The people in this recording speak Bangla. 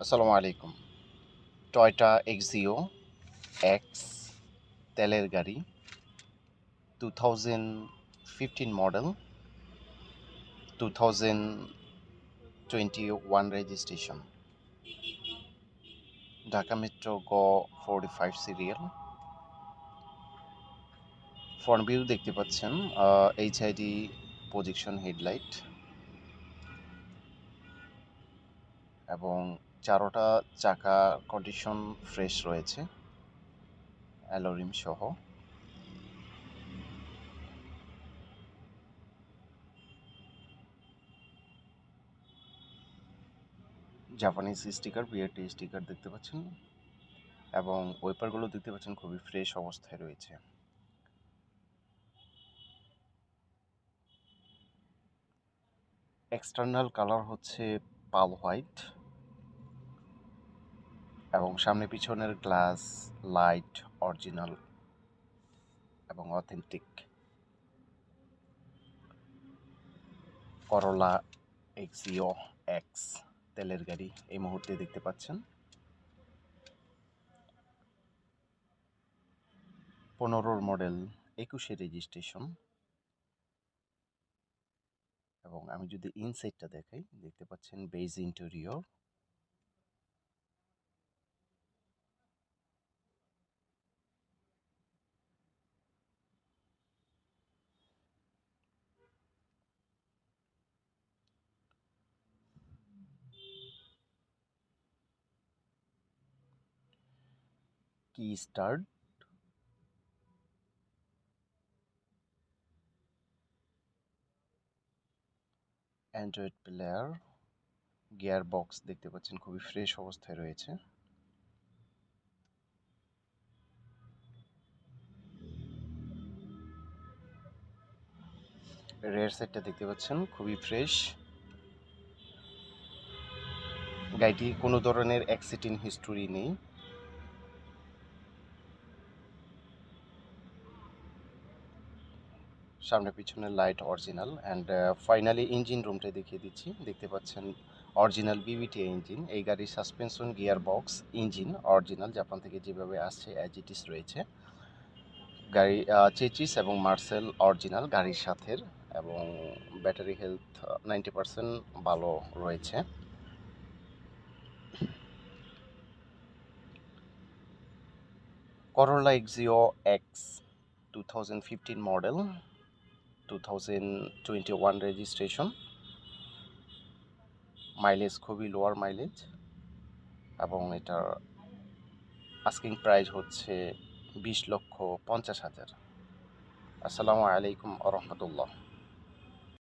আসসালামু আলাইকুম। টয়োটা এক্সিও এক্স তেলের গাড়ি 2015 মডেল, 2021 রেজিস্ট্রেশন, ঢাকা মেট্রো গ 45 সিরিয়াল। ফ্রন্ট ভিউ দেখতে পাচ্ছেন, এইচআইডি প্রজেকশন হেডলাইট এবং চারোটা চাকা কন্ডিশন ফ্রেশ রয়েছে, অ্যালোরিম সহ। জাপানিজ স্টিকার, বিআরটি স্টিকার দেখতে পাচ্ছেন এবং ওয়েপারগুলো দেখতে পাচ্ছেন খুবই ফ্রেশ অবস্থায় রয়েছে। এক্সটার্নাল কালার হচ্ছে পাল হোয়াইট এবং সামনে পিছনের গ্লাস লাইট অরিজিনাল এবং অথেন্টিক। করোলা এক্সিও এক্স তেলের গাড়ি এই মুহূর্তে দেখতে পাচ্ছেন। 15 মডেল, 21 রেজিস্ট্রেশন। এবং আমি যদি ইনসাইডটা দেখাই, দেখতে পাচ্ছেন বেজ ইন্টেরিয়র, কি start, Android player, gear box দেখতে পাচ্ছেন খুবই ফ্রেশ অবস্থায় রয়েছে। রেয়ার সাইডটা দেখতে পাচ্ছেন খুবই ফ্রেশ। গাড়িটি কোনো ধরনের অ্যাক্সিডেন্ট হিস্টোরি নেই। সামনে পিছনে light original. And finally engine রুমটা দেখিয়ে দিচ্ছি। দেখতে পাচ্ছেন অরিজিনাল বিবিটি ইঞ্জিন। এই গাড়ির suspension, gear box, engine original Japan থেকে যেভাবে আসছে অ্যাজ ইট ইস রয়েছে। গাড়ি চেচিস এবং মার্সেল অরিজিনাল গাড়ির সাথে, এবং ব্যাটারি হেলথ 90% ভালো রয়েছে। Corolla Axio X 2015 model, 2021 registration. Mileage খুবই লোয়ার মাইলেজ এবং এটার আস্কিং প্রাইস হচ্ছে 20,50,000। আসসালামু আলাইকুম আ রহমতুল্লাহ।